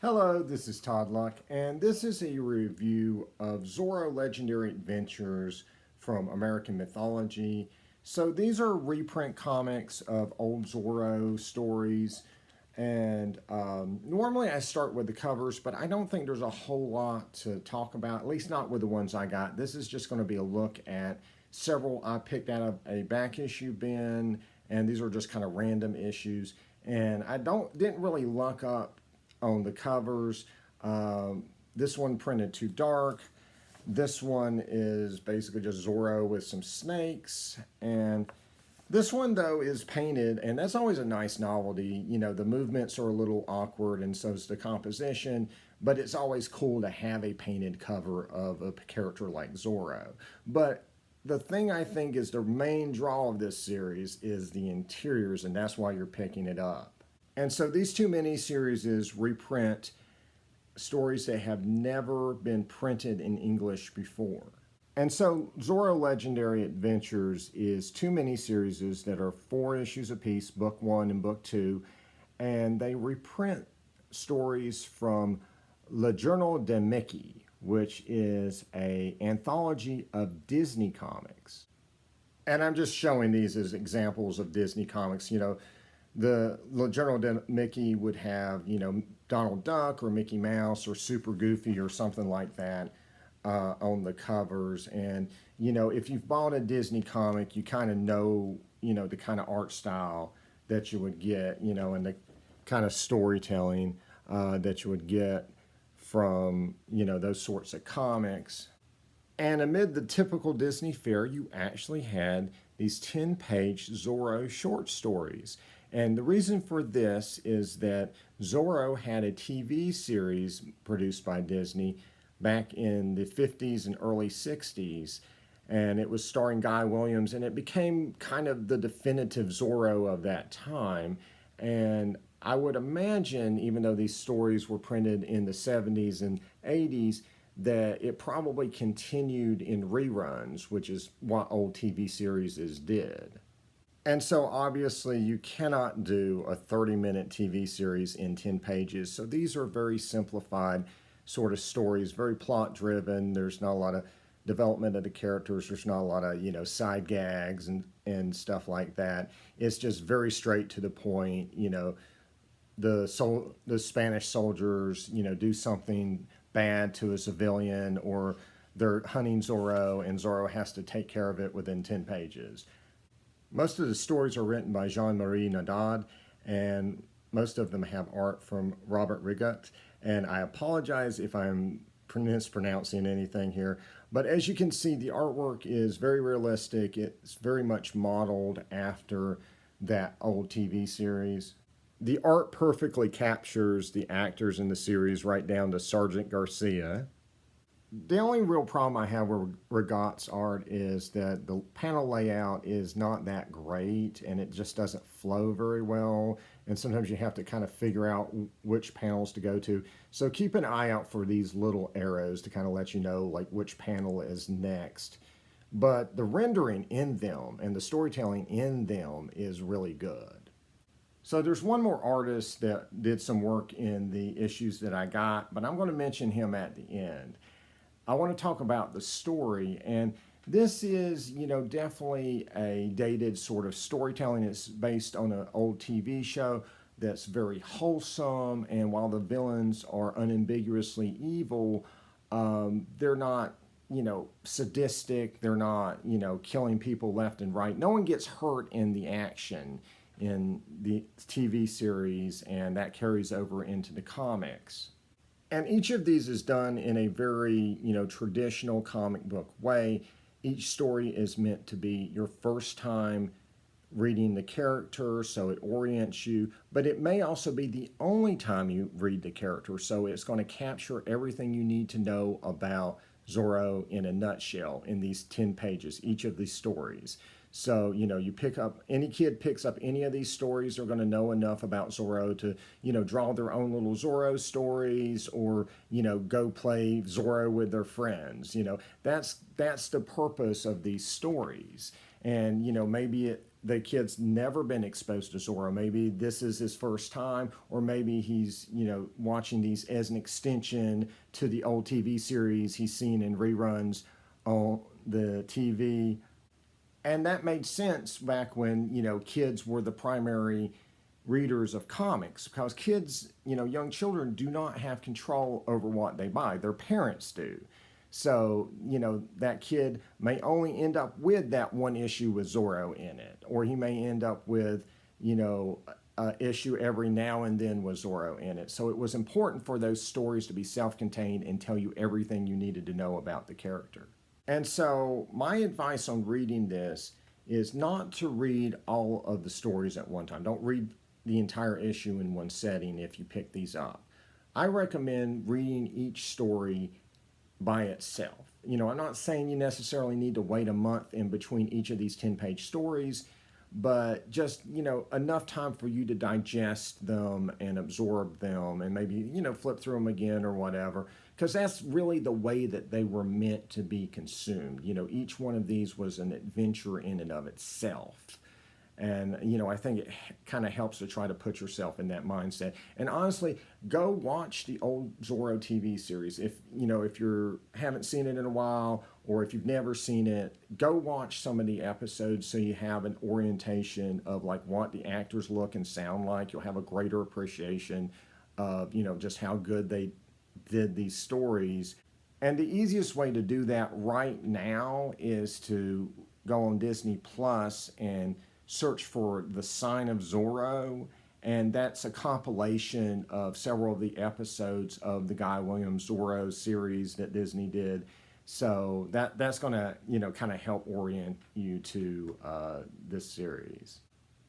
Hello, this is Todd Luck, and this is a review of Zorro Legendary Adventures from American Mythology. So these are reprint comics of old Zorro stories, and normally I start with the covers, but I don't think there's a whole lot to talk about, at least not with the ones I got. This is just going to be a look at several I picked out of a back issue bin, and these are just kind of random issues. And I didn't really luck up on the covers. This one printed too dark. This one is basically just Zorro with some snakes. And this one, though, is painted, and that's always a nice novelty. You know, the movements are a little awkward, and so is the composition, but it's always cool to have a painted cover of a character like Zorro. But the thing I think is the main draw of this series is the interiors, and that's why you're picking it up. And so these two mini-series reprint stories that have never been printed in English before. And so Zorro Legendary Adventures is two mini-series that are 4 issues apiece, book 1 and book 2, and they reprint stories from Le Journal de Mickey, which is an anthology of Disney comics. And I'm just showing these as examples of Disney comics. You know, the Journal de Mickey would have, you know, Donald Duck or Mickey Mouse or Super Goofy or something like that on the covers. And, you know, if you've bought a Disney comic, you kind of know, you know, the kind of art style that you would get, you know, and the kind of storytelling that you would get from, you know, those sorts of comics. And amid the typical Disney fare, you actually had these 10-page Zorro short stories. And the reason for this is that Zorro had a TV series produced by Disney back in the 50s and early 60s. And it was starring Guy Williams, and it became kind of the definitive Zorro of that time. And I would imagine, even though these stories were printed in the 70s and 80s, that it probably continued in reruns, which is what old TV series did. And so obviously you cannot do a 30-minute TV series in 10 pages. So these are very simplified sort of stories, very plot driven. There's not a lot of development of the characters. There's not a lot of, you know, side gags and stuff like that. It's just very straight to the point. You know, the Spanish soldiers, you know, do something bad to a civilian, or they're hunting Zorro and Zorro has to take care of it within 10 pages. Most of the stories are written by Jean-Marie Naudad, and most of them have art from Robert Rigut. And I apologize if I'm mispronouncing anything here, but as you can see, the artwork is very realistic. It's very much modeled after that old TV series. The art perfectly captures the actors in the series, right down to Sergeant Garcia. The only real problem I have with Rigot's art is that the panel layout is not that great, and it just doesn't flow very well, and sometimes you have to kind of figure out which panels to go to. So keep an eye out for these little arrows to kind of let you know like which panel is next. But the rendering in them and the storytelling in them is really good. So there's one more artist that did some work in the issues that I got, but I'm going to mention him at the end. I want to talk about the story, and this is, you know, definitely a dated sort of storytelling. It's based on an old TV show that's very wholesome, and while the villains are unambiguously evil, they're not, you know, sadistic. They're not, you know, killing people left and right. No one gets hurt in the action in the TV series, and that carries over into the comics. And each of these is done in a very, you know, traditional comic book way. Each story is meant to be your first time reading the character, so it orients you, but it may also be the only time you read the character, so it's going to capture everything you need to know about Zorro in a nutshell in these 10 pages, each of these stories. So, you know, any kid picks up any of these stories, they're going to know enough about Zorro to, you know, draw their own little Zorro stories, or, you know, go play Zorro with their friends. You know, that's the purpose of these stories. And, you know, maybe the kid's never been exposed to Zorro. Maybe this is his first time, or maybe he's, watching these as an extension to the old TV series he's seen in reruns on the TV. And that made sense back when, kids were the primary readers of comics, because kids, young children do not have control over what they buy. Their parents do. So, that kid may only end up with that one issue with Zorro in it, or he may end up with, an issue every now and then with Zorro in it. So it was important for those stories to be self-contained and tell you everything you needed to know about the character. And so my advice on reading this is not to read all of the stories at one time. Don't read the entire issue in one setting if you pick these up. I recommend reading each story by itself. I'm not saying you necessarily need to wait a month in between each of these 10-page stories, but just, enough time for you to digest them and absorb them and maybe, flip through them again or whatever, because that's really the way that they were meant to be consumed. Each one of these was an adventure in and of itself. And, I think it kind of helps to try to put yourself in that mindset. And honestly, go watch the old Zorro TV series. If you haven't seen it in a while, or if you've never seen it, go watch some of the episodes so you have an orientation of like what the actors look and sound like. You'll have a greater appreciation of, just how good they did these stories. And the easiest way to do that right now is to go on Disney Plus and search for The Sign of Zorro, and that's a compilation of several of the episodes of the Guy Williams Zorro series that Disney did. So that's going to, kind of help orient you to this series.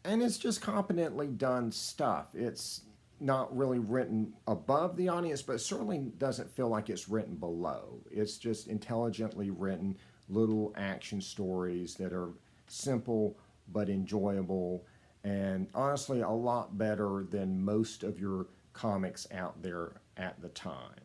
And it's just competently done stuff. It's not really written above the audience, but it certainly doesn't feel like it's written below. It's just intelligently written little action stories that are simple but enjoyable, and honestly a lot better than most of your comics out there at the time.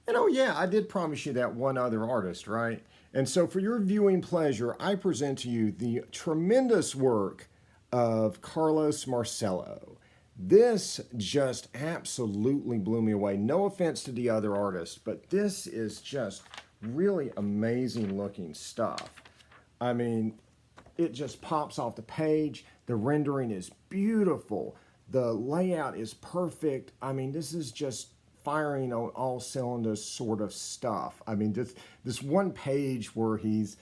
And oh yeah, I did promise you that one other artist, right? And so for your viewing pleasure, I present to you the tremendous work of Carlos Marcello. This just absolutely blew me away. No offense to the other artists, but this is just really amazing looking stuff. I mean, it just pops off the page. The rendering is beautiful. The layout is perfect. I mean, this is just firing on all cylinders sort of stuff. I mean, this one page where he's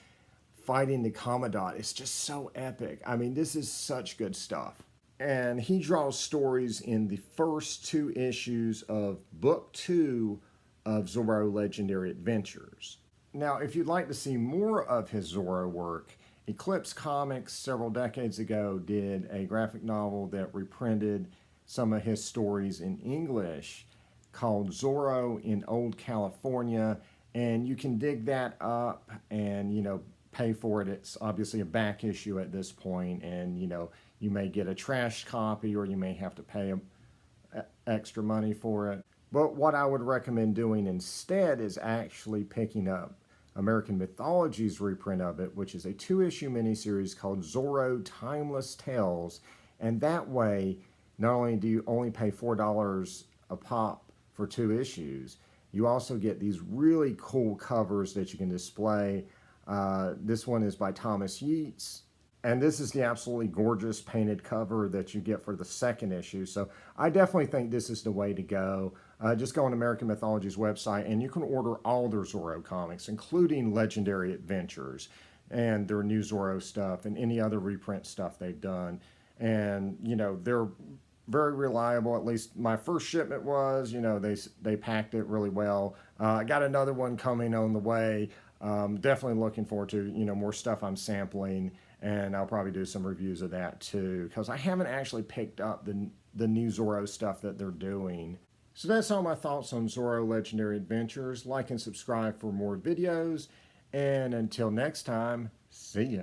fighting the Commandant, it's just so epic. I mean, this is such good stuff. And he draws stories in the first 2 issues of Book 2 of Zorro Legendary Adventures. Now, if you'd like to see more of his Zorro work, Eclipse Comics several decades ago did a graphic novel that reprinted some of his stories in English called Zorro in Old California, and you can dig that up and pay for it. It's obviously a back issue at this point, and you may get a trash copy, or you may have to pay extra money for it. But what I would recommend doing instead is actually picking up American Mythology's reprint of it, which is a 2-issue miniseries called Zorro Timeless Tales. And that way, not only do you only pay $4 a pop for 2 issues, you also get these really cool covers that you can display. This one is by Thomas Yeats, and this is the absolutely gorgeous painted cover that you get for the 2nd issue. So I definitely think this is the way to go. Just go on American Mythology's website, and you can order all their Zorro comics, including Legendary Adventures and their new Zorro stuff and any other reprint stuff they've done. And, they're very reliable. At least my first shipment was, they packed it really well. I got another one coming on the way. Definitely looking forward to, more stuff I'm sampling, and I'll probably do some reviews of that too, because I haven't actually picked up the new Zorro stuff that they're doing. So that's all my thoughts on Zorro Legendary Adventures. Like and subscribe for more videos, and until next time, see ya.